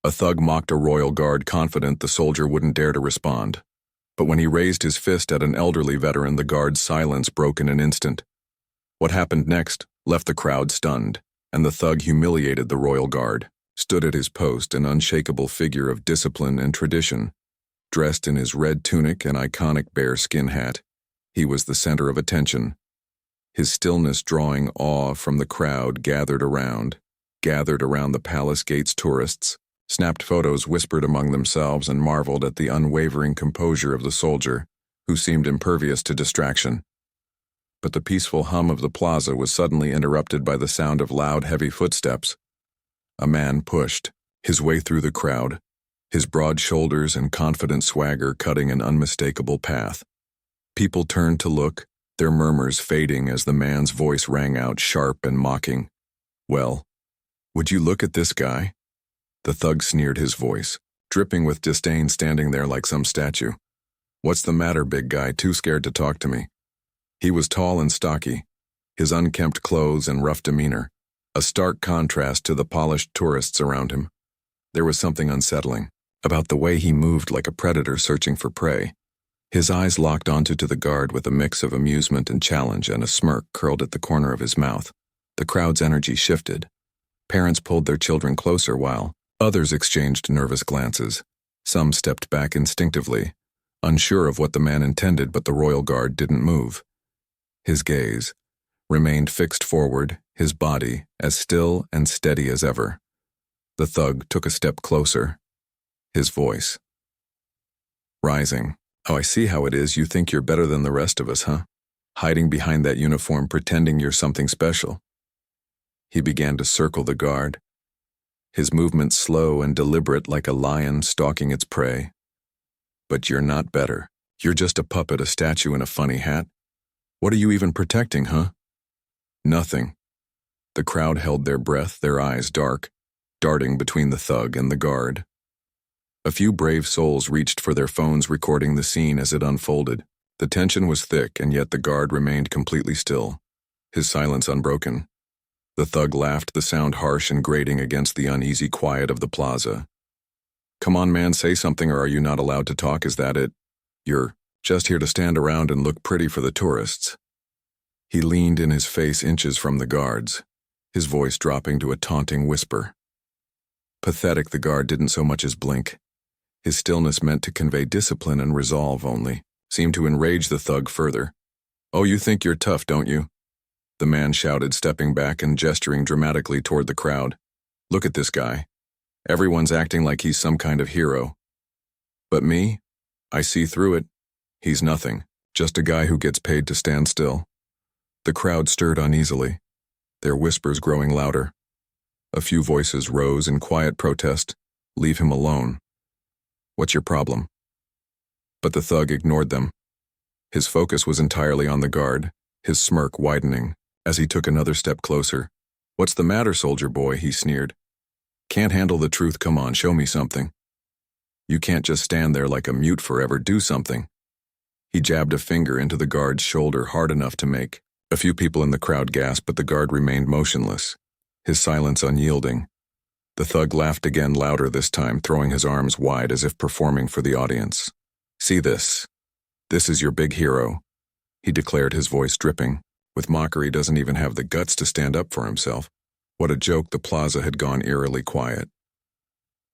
A thug mocked a royal guard, confident the soldier wouldn't dare to respond. But when he raised his fist at an elderly veteran, the guard's silence broke in an instant. What happened next left the crowd stunned, and the thug, humiliated the royal guard, stood at his post, an unshakable figure of discipline and tradition. Dressed in his red tunic and iconic bearskin hat, he was the center of attention. His stillness drawing awe from the crowd gathered around the palace gates. Tourists snapped photos, whispered among themselves, and marveled at the unwavering composure of the soldier, who seemed impervious to distraction. But the peaceful hum of the plaza was suddenly interrupted by the sound of loud, heavy footsteps. A man pushed his way through the crowd, his broad shoulders and confident swagger cutting an unmistakable path. People turned to look, their murmurs fading as the man's voice rang out, sharp and mocking. "Well, would you look at this guy?" The thug sneered, his voice dripping with disdain, standing there like some statue. "What's the matter, big guy? Too scared to talk to me?" He was tall and stocky, his unkempt clothes and rough demeanor a stark contrast to the polished tourists around him. There was something unsettling about the way he moved, like a predator searching for prey. His eyes locked onto the guard with a mix of amusement and challenge, and a smirk curled at the corner of his mouth. The crowd's energy shifted. Parents pulled their children closer while others exchanged nervous glances. Some stepped back instinctively, unsure of what the man intended, but the royal guard didn't move. His gaze remained fixed forward, his body as still and steady as ever. The thug took a step closer, his voice rising. "Oh, I see how it is. You think you're better than the rest of us, huh? Hiding behind that uniform, pretending you're something special." He began to circle the guard, his movements slow and deliberate, like a lion stalking its prey. "But you're not better. You're just a puppet, a statue in a funny hat. What are you even protecting, huh?" "Nothing." The crowd held their breath, their eyes dark, darting between the thug and the guard. A few brave souls reached for their phones, recording the scene as it unfolded. The tension was thick, and yet the guard remained completely still, his silence unbroken. The thug laughed, the sound harsh and grating against the uneasy quiet of the plaza. "Come on, man, say something, or are you not allowed to talk? Is that it? You're just here to stand around and look pretty for the tourists?" He leaned in, his face inches from the guard's, his voice dropping to a taunting whisper. Pathetic, the guard didn't so much as blink. His stillness, meant to convey discipline and resolve only, seemed to enrage the thug further. "Oh, you think you're tough, don't you?" The man shouted, stepping back and gesturing dramatically toward the crowd. "Look at this guy. Everyone's acting like he's some kind of hero. But me? I see through it. He's nothing, just a guy who gets paid to stand still." The crowd stirred uneasily, their whispers growing louder. A few voices rose in quiet protest. "Leave him alone. What's your problem?" But the thug ignored them. His focus was entirely on the guard, his smirk widening as he took another step closer. "What's the matter, soldier boy?" he sneered. "Can't handle the truth? Come on, show me something. You can't just stand there like a mute forever. Do something." He jabbed a finger into the guard's shoulder, hard enough to make a few people in the crowd gasp, but the guard remained motionless, his silence unyielding. The thug laughed again, louder this time, throwing his arms wide as if performing for the audience. "See this? This is your big hero," he declared, his voice dripping with mockery. "Doesn't even have the guts to stand up for himself." What a joke. The plaza had gone eerily quiet.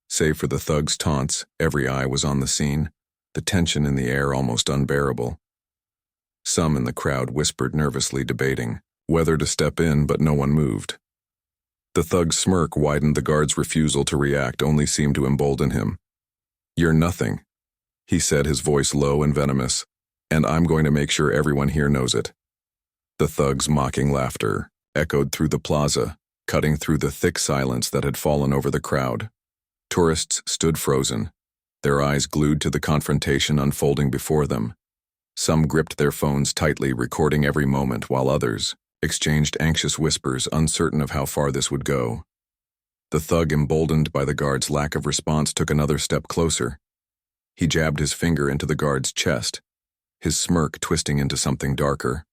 Save for the thug's taunts, every eye was on the scene, the tension in the air almost unbearable. Some in the crowd whispered nervously, debating whether to step in, but no one moved. The thug's smirk widened. The guard's refusal to react only seemed to embolden him. "You're nothing," he said, his voice low and venomous, "and I'm going to make sure everyone here knows it." The thug's mocking laughter echoed through the plaza, cutting through the thick silence that had fallen over the crowd. Tourists stood frozen, their eyes glued to the confrontation unfolding before them. Some gripped their phones tightly, recording every moment, while others exchanged anxious whispers, uncertain of how far this would go. The thug, emboldened by the guard's lack of response, took another step closer. He jabbed his finger into the guard's chest, his smirk twisting into something darker.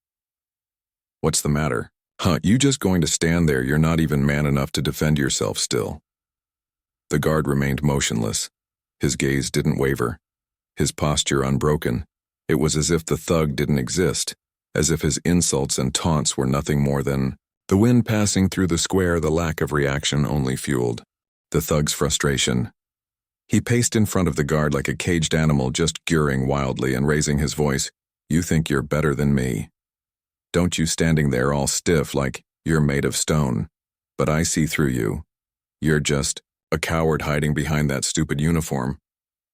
"What's the matter? Huh, you just going to stand there? You're not even man enough to defend yourself still." The guard remained motionless. His gaze didn't waver. His posture unbroken. It was as if the thug didn't exist, as if his insults and taunts were nothing more than the wind passing through the square. The lack of reaction only fueled the thug's frustration. He paced in front of the guard like a caged animal, just gurring wildly and raising his voice. "You think you're better than me? Don't you, standing there all stiff like you're made of stone. But I see through you. You're just a coward hiding behind that stupid uniform."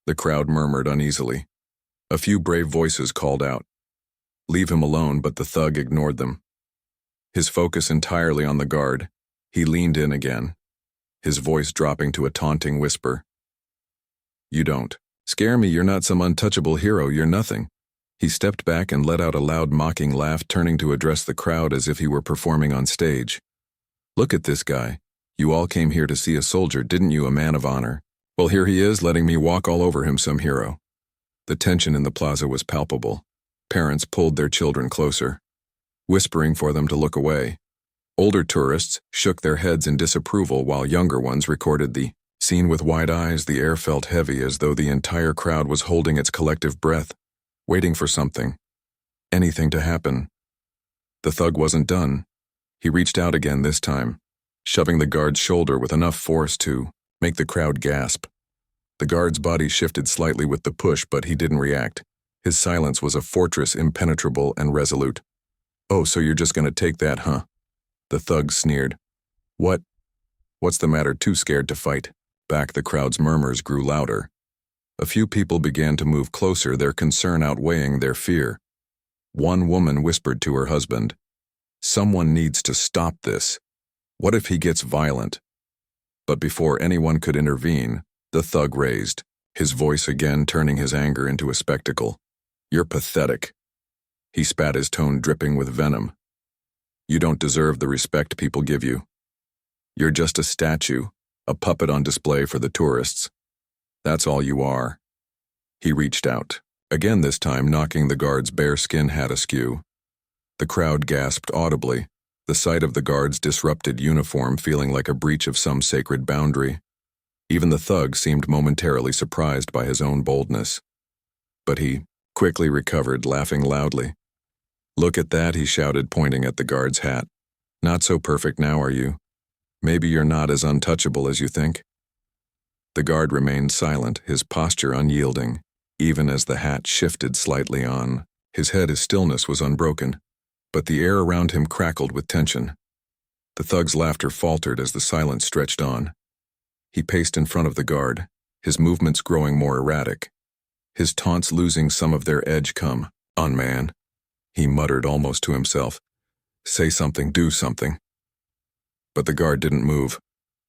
The crowd murmured uneasily. A few brave voices called out, "Leave him alone," but the thug ignored them. His focus entirely on the guard, he leaned in again, his voice dropping to a taunting whisper. "You don't scare me. You're not some untouchable hero. You're nothing." He stepped back and let out a loud mocking laugh, turning to address the crowd as if he were performing on stage. "Look at this guy. You all came here to see a soldier, didn't you? A man of honor. Well, here he is, letting me walk all over him, some hero." The tension in the plaza was palpable. Parents pulled their children closer, whispering for them to look away. Older tourists shook their heads in disapproval, while younger ones recorded the scene with wide eyes. The air felt heavy, as though the entire crowd was holding its collective breath, waiting for something, anything to happen. The thug wasn't done. He reached out again, this time, shoving the guard's shoulder with enough force to make the crowd gasp. The guard's body shifted slightly with the push, but he didn't react. His silence was a fortress, impenetrable and resolute. "Oh, so you're just gonna take that, huh?" The thug sneered. What's the matter? Too scared to fight?" Back, the crowd's murmurs grew louder. A few people began to move closer, their concern outweighing their fear. One woman whispered to her husband, "Someone needs to stop this. What if he gets violent?" But before anyone could intervene, the thug raised, his voice again turning his anger into a spectacle. "You're pathetic." He spat, his tone dripping with venom. "You don't deserve the respect people give you. You're just a statue, a puppet on display for the tourists. That's all you are." He reached out, again this time knocking the guard's bearskin hat askew. The crowd gasped audibly, the sight of the guard's disrupted uniform feeling like a breach of some sacred boundary. Even the thug seemed momentarily surprised by his own boldness. But he quickly recovered, laughing loudly. "Look at that," he shouted, pointing at the guard's hat. "Not so perfect now, are you? Maybe you're not as untouchable as you think." The guard remained silent, his posture unyielding, even as the hat shifted slightly on. His head, his stillness was unbroken, but the air around him crackled with tension. The thug's laughter faltered as the silence stretched on. He paced in front of the guard, his movements growing more erratic, his taunts losing some of their edge. "Come on, man," he muttered almost to himself. "Say something, do something." But the guard didn't move.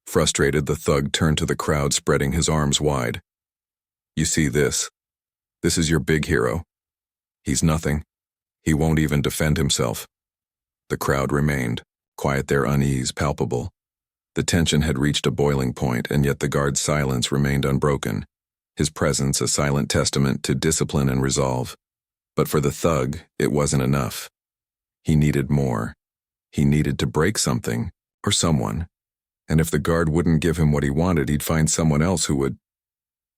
Frustrated, the thug turned to the crowd, spreading his arms wide. "You see this? This is your big hero. He's nothing. He won't even defend himself." The crowd remained, quiet, their unease palpable. The tension had reached a boiling point, and yet the guard's silence remained unbroken, his presence a silent testament to discipline and resolve. But for the thug, it wasn't enough. He needed more. He needed to break something, or someone. And if the guard wouldn't give him what he wanted, he'd find someone else who would.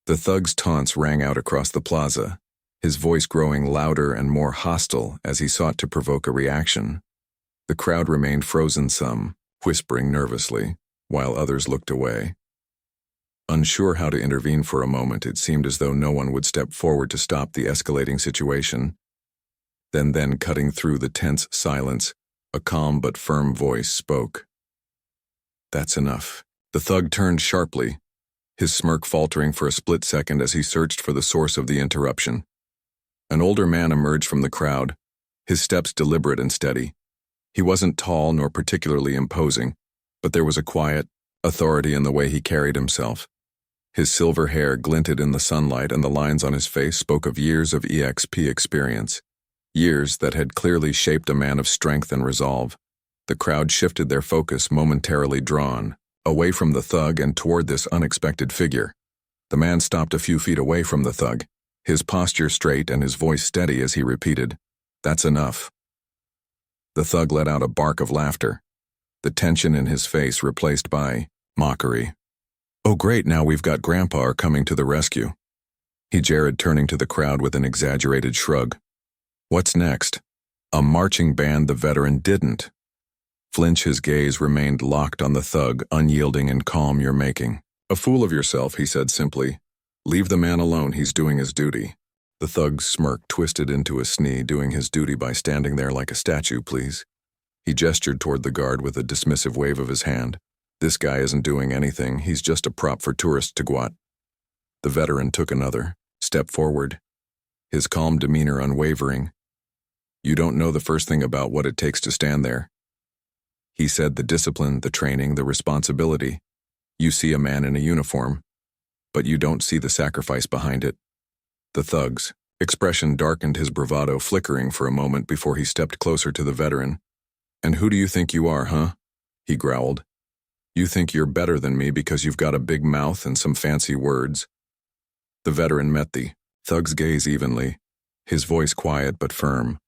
The thug's taunts rang out across the plaza, his voice growing louder and more hostile as he sought to provoke a reaction. The crowd remained frozen, some whispering nervously, while others looked away. Unsure how to intervene for a moment, it seemed as though no one would step forward to stop the escalating situation. Then cutting through the tense silence, a calm but firm voice spoke. "That's enough." The thug turned sharply, his smirk faltering for a split second as he searched for the source of the interruption. An older man emerged from the crowd, his steps deliberate and steady. He wasn't tall nor particularly imposing, but there was a quiet authority in the way he carried himself. His silver hair glinted in the sunlight, and the lines on his face spoke of years of EXP experience, years that had clearly shaped a man of strength and resolve. The crowd shifted their focus, momentarily drawn away from the thug and toward this unexpected figure. The man stopped a few feet away from the thug, his posture straight and his voice steady as he repeated, "That's enough." The thug let out a bark of laughter, the tension in his face replaced by mockery. Oh great, now we've got Grandpa coming to the rescue. He jeered, turning to the crowd with an exaggerated shrug. What's next? A marching band. The veteran didn't flinch. His gaze remained locked on the thug, unyielding and calm. You're making a fool of yourself, he said simply. Leave the man alone, he's doing his duty. The thug's smirk twisted into a sneer. Doing his duty by standing there like a statue, please. He gestured toward the guard with a dismissive wave of his hand. This guy isn't doing anything, he's just a prop for tourists to go at. The veteran took another step forward, his calm demeanor unwavering. You don't know the first thing about what it takes to stand there. He said, the discipline, the training, the responsibility. You see a man in a uniform, but you don't see the sacrifice behind it. The thug's expression darkened, his bravado flickering for a moment before he stepped closer to the veteran. And who do you think you are, huh? He growled. You think you're better than me because you've got a big mouth and some fancy words. The veteran met the thug's gaze evenly, his voice quiet but firm.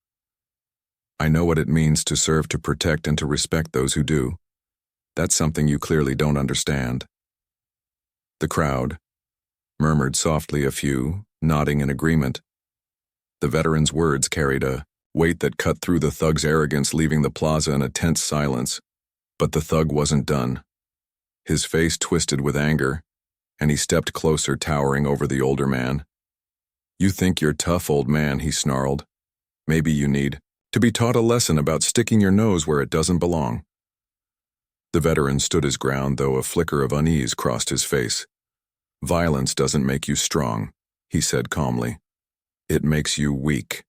I know what it means to serve, to protect, and to respect those who do. That's something you clearly don't understand. The crowd murmured softly, a few nodding in agreement. The veteran's words carried a weight that cut through the thug's arrogance, leaving the plaza in a tense silence. But the thug wasn't done. His face twisted with anger, and he stepped closer, towering over the older man. You think you're tough, old man, he snarled. Maybe you need to be taught a lesson about sticking your nose where it doesn't belong. The veteran stood his ground, though a flicker of unease crossed his face. Violence doesn't make you strong, he said calmly. It makes you weak.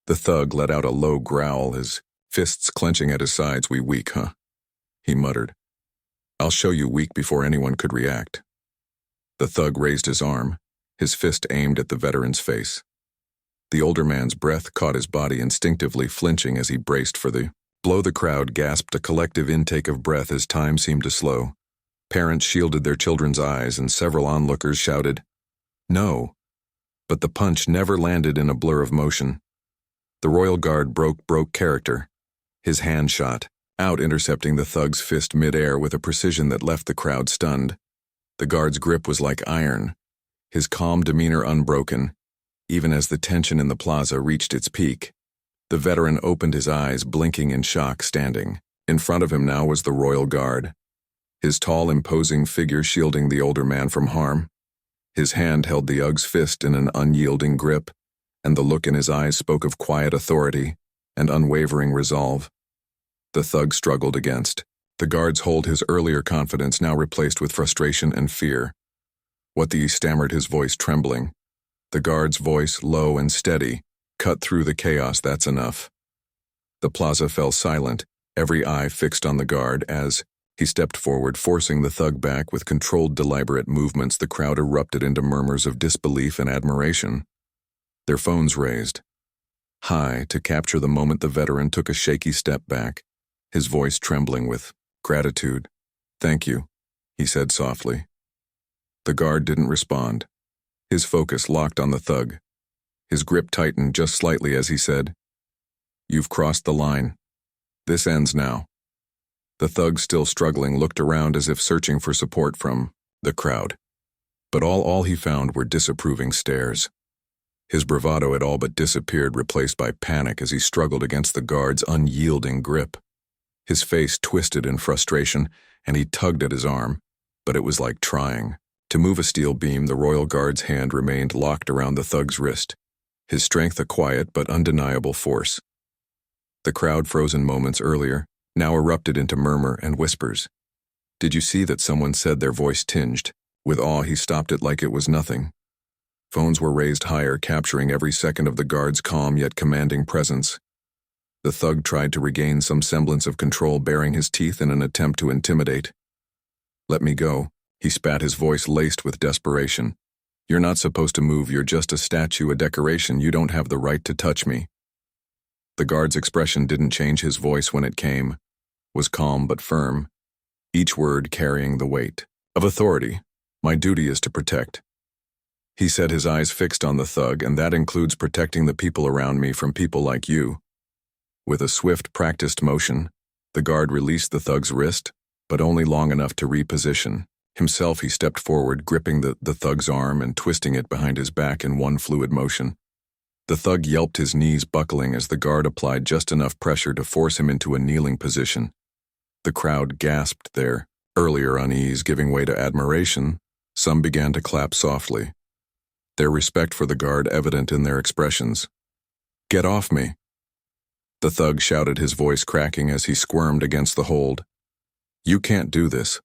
The thug let out a low growl, his fists clenching at his sides. We weak, huh? He muttered. I'll show you weak before anyone could react. The thug raised his arm, his fist aimed at the veteran's face. The older man's breath caught his body, instinctively flinching as he braced for the blow. The crowd gasped, a collective intake of breath as time seemed to slow. Parents shielded their children's eyes, and several onlookers shouted, No. But the punch never landed. In a blur of motion, the royal guard broke character. His hand shot out, intercepting the thug's fist mid-air with a precision that left the crowd stunned. The guard's grip was like iron, his calm demeanor unbroken, even as the tension in the plaza reached its peak. The veteran opened his eyes, blinking in shock. Standing in front of him now was the royal guard, his tall, imposing figure shielding the older man from harm. His hand held the thug's fist in an unyielding grip, and the look in his eyes spoke of quiet authority and unwavering resolve. The thug struggled against the guard's hold, his earlier confidence now replaced with frustration and fear. What the stammered, his voice trembling. The guard's voice, low and steady, cut through the chaos. That's enough. The plaza fell silent, every eye fixed on the guard as he stepped forward, forcing the thug back with controlled, deliberate movements. The crowd erupted into murmurs of disbelief and admiration, their phones raised high to capture the moment. The veteran took a shaky step back, his voice trembling with gratitude. Thank you, he said softly. The guard didn't respond, his focus locked on the thug. His grip tightened just slightly as he said, You've crossed the line. This ends now. The thug, still struggling, looked around as if searching for support from the crowd. But all he found were disapproving stares. His bravado had all but disappeared, replaced by panic as he struggled against the guard's unyielding grip. His face twisted in frustration, and he tugged at his arm, but it was like trying to move a steel beam. The royal guard's hand remained locked around the thug's wrist, his strength a quiet but undeniable force. The crowd, frozen moments earlier, now erupted into murmur and whispers. Did you see that? Someone said, their voice tinged with awe. He stopped it like it was nothing. Phones were raised higher, capturing every second of the guard's calm yet commanding presence. The thug tried to regain some semblance of control, baring his teeth in an attempt to intimidate. Let me go, he spat, his voice laced with desperation. You're not supposed to move, you're just a statue, a decoration, you don't have the right to touch me. The guard's expression didn't change. His voice, when it came, was calm but firm, each word carrying the weight of authority. My duty is to protect, he said, his eyes fixed on the thug, and that includes protecting the people around me from people like you. With a swift, practiced motion, the guard released the thug's wrist, but only long enough to reposition Himself, he stepped forward, gripping the thug's arm and twisting it behind his back in one fluid motion. The thug yelped, his knees buckling as the guard applied just enough pressure to force him into a kneeling position. The crowd gasped, their earlier unease giving way to admiration. Some began to clap softly, their respect for the guard evident in their expressions. "Get off me!" The thug shouted, his voice cracking as he squirmed against the hold. "You can't do this."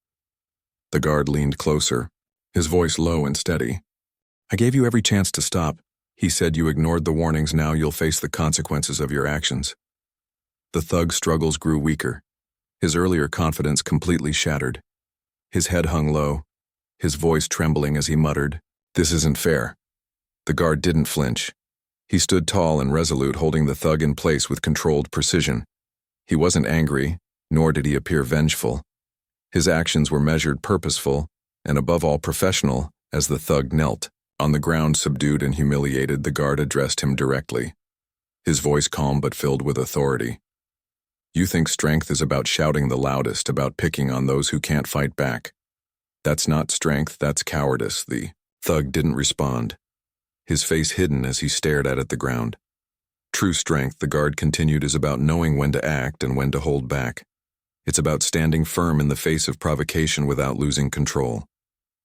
The guard leaned closer, his voice low and steady. "I gave you every chance to stop," he said. "You ignored the warnings. Now you'll face the consequences of your actions." The thug's struggles grew weaker, his earlier confidence completely shattered. His head hung low, his voice trembling as he muttered, "This isn't fair." The guard didn't flinch. He stood tall and resolute, holding the thug in place with controlled precision. He wasn't angry, nor did he appear vengeful. His actions were measured, purposeful, and above all professional. As the thug knelt on the ground, subdued and humiliated, the guard addressed him directly, his voice calm but filled with authority. "You think strength is about shouting the loudest, about picking on those who can't fight back. That's not strength, that's cowardice." The thug didn't respond, his face hidden as he stared at the ground. "True strength," the guard continued, "is about knowing when to act and when to hold back. It's about standing firm in the face of provocation without losing control.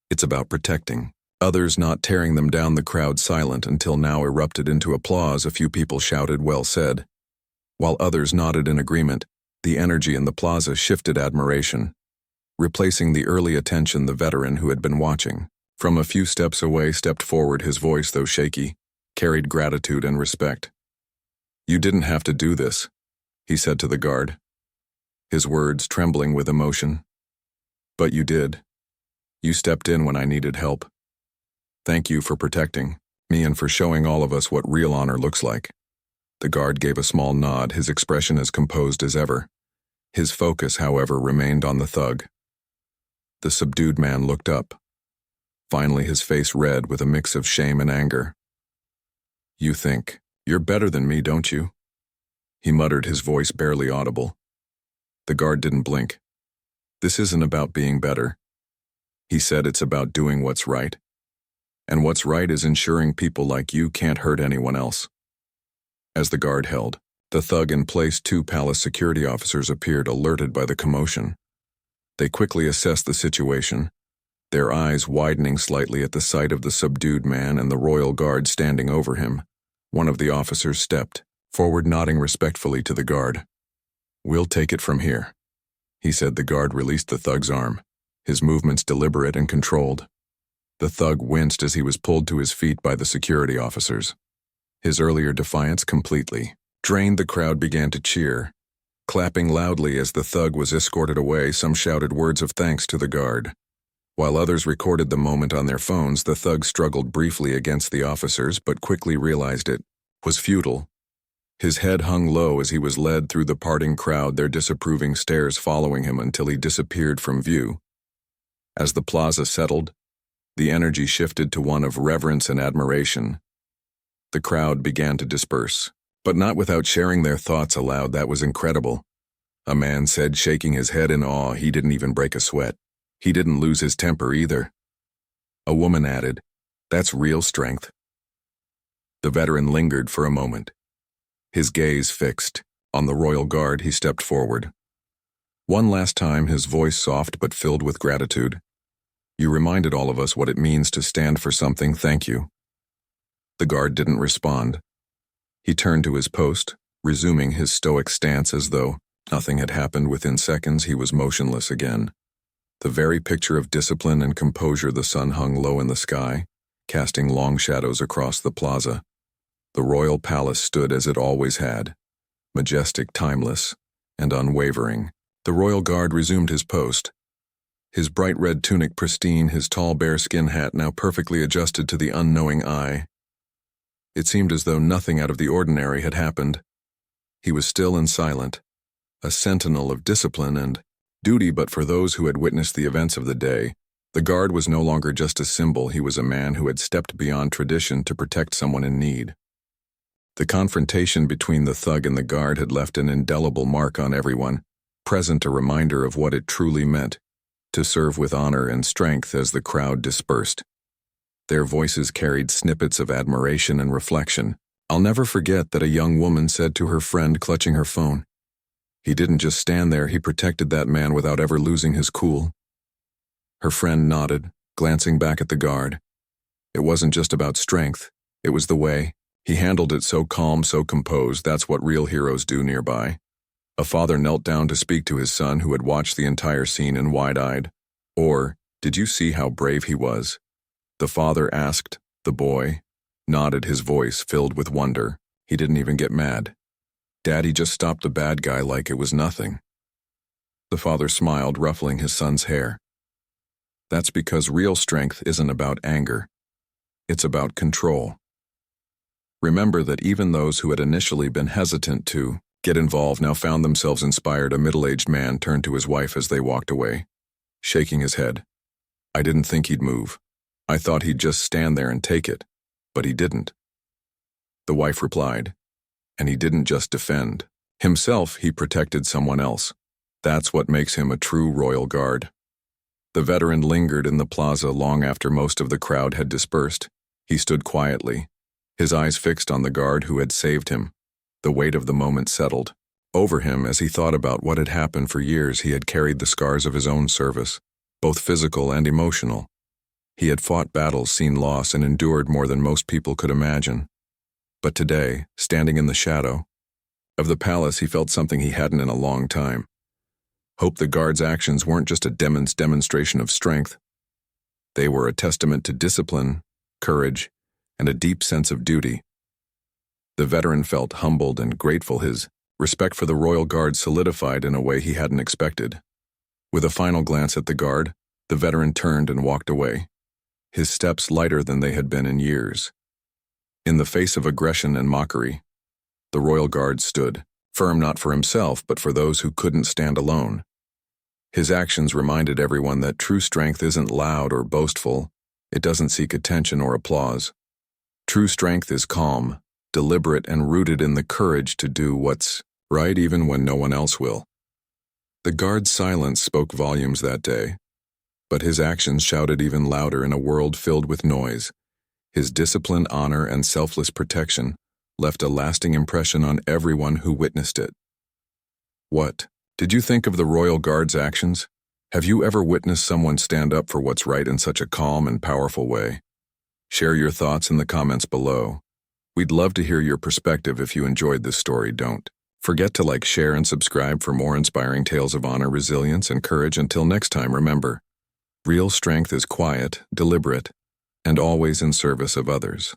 It's about protecting others, not tearing them down." The crowd, silent until now, erupted into applause. A few people shouted, "Well said," while others nodded in agreement. The energy in the plaza shifted, admiration replacing the early attention. The veteran, who had been watching from a few steps away, stepped forward, his voice, though shaky, carried gratitude and respect. "You didn't have to do this," he said to the guard, his words trembling with emotion. "But you did. You stepped in when I needed help. Thank you for protecting me and for showing all of us what real honor looks like." The guard gave a small nod, his expression as composed as ever. His focus, however, remained on the thug. The subdued man looked up, finally, his face red with a mix of shame and anger. "You think you're better than me, don't you?" he muttered, his voice barely audible. The guard didn't blink. "This isn't about being better," he said. "It's about doing what's right. And what's right is ensuring people like you can't hurt anyone else." As the guard held the thug in place, 2 palace security officers appeared, alerted by the commotion. They quickly assessed the situation, their eyes widening slightly at the sight of the subdued man and the royal guard standing over him. One of the officers stepped forward, nodding respectfully to the guard. "We'll take it from here," he said. The guard released the thug's arm, his movements deliberate and controlled. The thug winced as he was pulled to his feet by the security officers. His earlier defiance completely drained. The crowd began to cheer, clapping loudly as the thug was escorted away. Some shouted words of thanks to the guard, while others recorded the moment on their phones. The thug struggled briefly against the officers, but quickly realized it was futile. His head hung low as he was led through the parting crowd, their disapproving stares following him until he disappeared from view. As the plaza settled, the energy shifted to one of reverence and admiration. The crowd began to disperse, but not without sharing their thoughts aloud. "That was incredible," a man said, shaking his head in awe. "He didn't even break a sweat. He didn't lose his temper either." A woman added, "That's real strength." The veteran lingered for a moment, his gaze fixed on the royal guard. He stepped forward one last time, his voice soft but filled with gratitude. "You reminded all of us what it means to stand for something. Thank you." The guard didn't respond. He turned to his post, resuming his stoic stance as though nothing had happened. Within seconds, he was motionless again, the very picture of discipline and composure. The sun hung low in the sky, casting long shadows across the plaza. The royal palace stood as it always had, majestic, timeless, and unwavering. The royal guard resumed his post, his bright red tunic pristine, his tall bearskin hat now perfectly adjusted to the unknowing eye. It seemed as though nothing out of the ordinary had happened. He was still and silent, a sentinel of discipline and duty. But for those who had witnessed the events of the day, the guard was no longer just a symbol. He was a man who had stepped beyond tradition to protect someone in need. The confrontation between the thug and the guard had left an indelible mark on everyone present, a reminder of what it truly meant to serve with honor and strength as the crowd dispersed. Their voices carried snippets of admiration and reflection. I'll never forget that a young woman said to her friend clutching her phone, "He didn't just stand there, he protected that man without ever losing his cool." Her friend nodded, glancing back at the guard. It wasn't just about strength, it was the way. He handled it so calm, so composed. That's what real heroes do nearby. A father knelt down to speak to his son who had watched the entire scene and wide-eyed. Or, "Did you see how brave he was?" The father asked. The boy nodded, his voice filled with wonder. He didn't even get mad. "Daddy just stopped the bad guy like it was nothing." The father smiled, ruffling his son's hair. That's because real strength isn't about anger. It's about control. Remember that even those who had initially been hesitant to get involved now found themselves inspired. A middle-aged man turned to his wife as they walked away, shaking his head. "I didn't think he'd move. I thought he'd just stand there and take it, but he didn't." The wife replied, "And he didn't just defend himself, he protected someone else. That's what makes him a true royal guard." The veteran lingered in the plaza long after most of the crowd had dispersed. He stood quietly, his eyes fixed on the guard who had saved him. The weight of the moment settled over him as he thought about what had happened. For years he had carried the scars of his own service, both physical and emotional. He had fought battles, seen loss, and endured more than most people could imagine. But today, standing in the shadow of the palace, he felt something he hadn't in a long time. Hope. The guard's actions weren't just a demonstration of strength. They were a testament to discipline, courage, and a deep sense of duty. The veteran felt humbled and grateful. His respect for the royal guard solidified in a way he hadn't expected. With a final glance at the guard, the veteran turned and walked away, his steps lighter than they had been in years. In the face of aggression and mockery, the royal guard stood, firm not for himself but for those who couldn't stand alone. His actions reminded everyone that true strength isn't loud or boastful. It doesn't seek attention or applause. True strength is calm, deliberate, and rooted in the courage to do what's right even when no one else will. The guard's silence spoke volumes that day, but his actions shouted even louder in a world filled with noise. His discipline, honor, and selfless protection left a lasting impression on everyone who witnessed it. What did you think of the royal guard's actions? Have you ever witnessed someone stand up for what's right in such a calm and powerful way? Share your thoughts in the comments below. We'd love to hear your perspective. If you enjoyed this story, don't forget to like, share, and subscribe for more inspiring tales of honor, resilience, and courage. Until next time, remember, real strength is quiet, deliberate, and always in service of others.